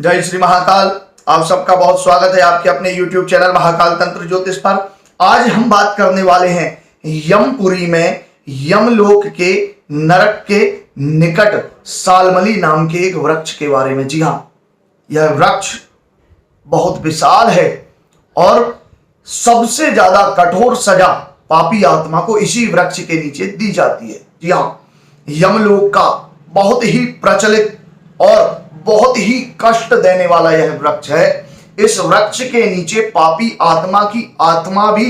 जय श्री महाकाल। आप सबका बहुत स्वागत है आपके अपने YouTube चैनल महाकाल तंत्र ज्योतिष पर। आज हम बात करने वाले हैं यमपुरी में यमलोक के नरक के निकट सालमली नाम के एक वृक्ष के बारे में। जी हाँ, यह वृक्ष बहुत विशाल है और सबसे ज्यादा कठोर सजा पापी आत्मा को इसी वृक्ष के नीचे दी जाती है। जी हाँ, यमलोक का बहुत ही प्रचलित और बहुत ही कष्ट देने वाला यह वृक्ष है। इस वृक्ष के नीचे पापी आत्मा की आत्मा भी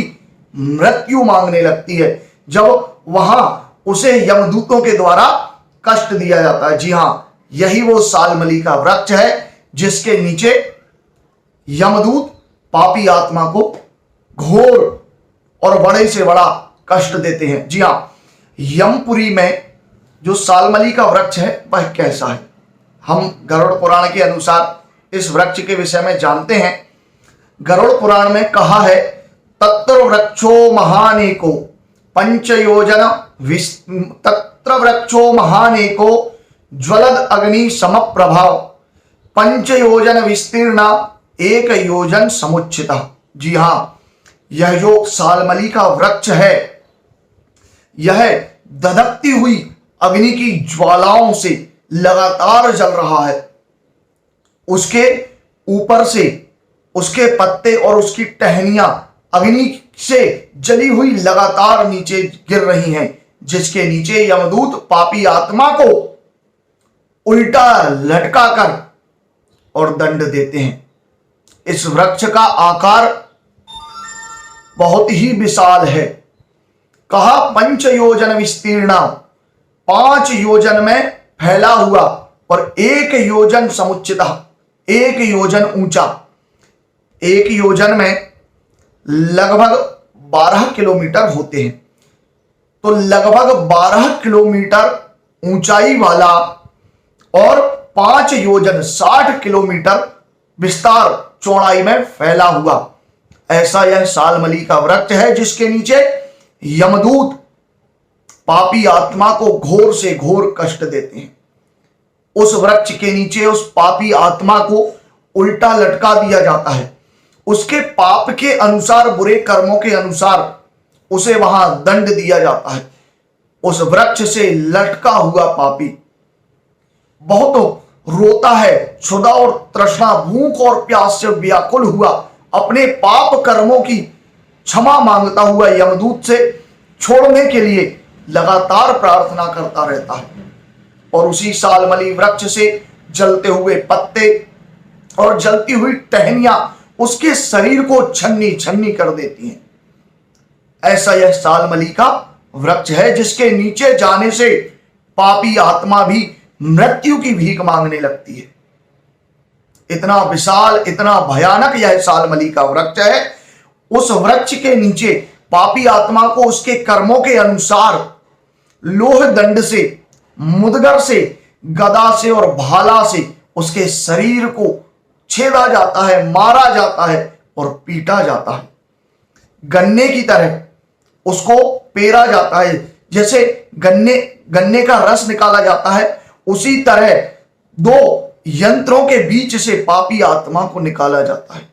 मृत्यु मांगने लगती है जब वहां उसे यमदूतों के द्वारा कष्ट दिया जाता है। जी हाँ, यही वो सालमली का वृक्ष है जिसके नीचे यमदूत पापी आत्मा को घोर और बड़े से बड़ा कष्ट देते हैं। जी हाँ, यमपुरी में जो सालमली का वृक्ष है वह कैसा है, हम गरुड़ पुराण के अनुसार इस वृक्ष के विषय में जानते हैं। गरुड़ पुराण में कहा है, तत्र वृक्षो महानेको पंचयोजन तत्र वृक्षो महानेको ज्वलद अग्नि समप्रभाव पंचयोजन विस्तीर्ण एक योजन समुच्चिता। जी हाँ, यह जो सालमली का वृक्ष है यह धधकती हुई अग्नि की ज्वालाओं से लगातार जल रहा है। उसके ऊपर से उसके पत्ते और उसकी टहनियां अग्नि से जली हुई लगातार नीचे गिर रही हैं, जिसके नीचे यमदूत पापी आत्मा को उल्टा लटका कर और दंड देते हैं। इस वृक्ष का आकार बहुत ही विशाल है। कहा पंच योजन विस्तीर्ण, 5 योजन में फैला हुआ और 1 योजन समुच्चिता, 1 योजन ऊंचा। 1 योजन में लगभग 12 किलोमीटर होते हैं, तो लगभग 12 किलोमीटर ऊंचाई वाला और 5 योजन 60 किलोमीटर विस्तार चौड़ाई में फैला हुआ ऐसा यह सालमली का वृक्ष है, जिसके नीचे यमदूत पापी आत्मा को घोर से घोर कष्ट देते हैं। उस वृक्ष के नीचे उस पापी आत्मा को उल्टा लटका दिया जाता है। उसके पाप के अनुसार, बुरे कर्मों के अनुसार उसे वहां दंड दिया जाता है। उस वृक्ष से लटका हुआ पापी बहुत रोता है, क्षुधा और तृष्णा, भूख और प्यास से व्याकुल हुआ अपने पाप कर्मों की क्षमा मांगता हुआ यमदूत से छोड़ने के लिए लगातार प्रार्थना करता रहता है। और उसी सालमली वृक्ष से जलते हुए पत्ते और जलती हुई टहनियां उसके शरीर को छन्नी छन्नी कर देती हैं। ऐसा यह सालमली का वृक्ष है, जिसके नीचे जाने से पापी आत्मा भी मृत्यु की भीख मांगने लगती है। इतना विशाल, इतना भयानक यह सालमली का वृक्ष है। उस वृक्ष के नीचे पापी आत्मा को उसके कर्मों के अनुसार लोह दंड से, मुदगर से, गदा से और भाला से उसके शरीर को छेदा जाता है, मारा जाता है और पीटा जाता है। गन्ने की तरह उसको पेरा जाता है, जैसे गन्ने का रस निकाला जाता है, उसी तरह 2 यंत्रों के बीच से पापी आत्मा को निकाला जाता है।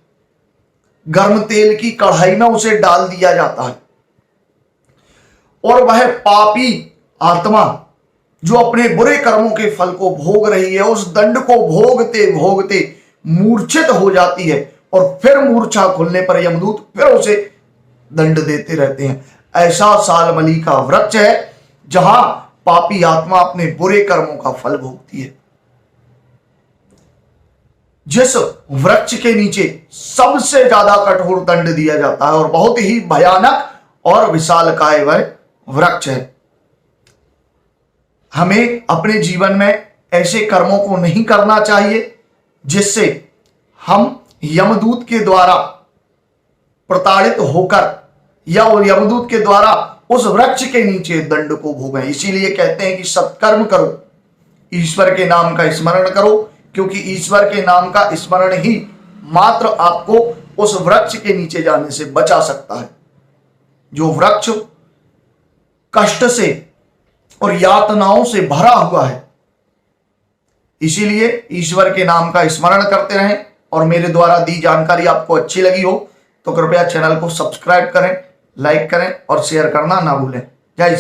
गर्म तेल की कढ़ाई में उसे डाल दिया जाता है और वह पापी आत्मा जो अपने बुरे कर्मों के फल को भोग रही है, उस दंड को भोगते भोगते मूर्छित हो जाती है और फिर मूर्छा खुलने पर यमदूत फिर उसे दंड देते रहते हैं। ऐसा सालमली का वृक्ष है जहां पापी आत्मा अपने बुरे कर्मों का फल भोगती है। जिस वृक्ष के नीचे सबसे ज्यादा कठोर दंड दिया जाता है और बहुत ही भयानक और विशालकाय वह वृक्ष है। हमें अपने जीवन में ऐसे कर्मों को नहीं करना चाहिए जिससे हम यमदूत के द्वारा प्रताड़ित होकर या यमदूत के द्वारा उस वृक्ष के नीचे दंड को भोगें। इसीलिए कहते हैं कि सत्कर्म करो, ईश्वर के नाम का स्मरण करो, क्योंकि ईश्वर के नाम का स्मरण ही मात्र आपको उस वृक्ष के नीचे जाने से बचा सकता है। जो वृक्ष कष्ट से और यातनाओं से भरा हुआ है, इसीलिए ईश्वर के नाम का स्मरण करते रहें। और मेरे द्वारा दी जानकारी आपको अच्छी लगी हो तो कृपया चैनल को सब्सक्राइब करें, लाइक करें और शेयर करना ना भूलें। जय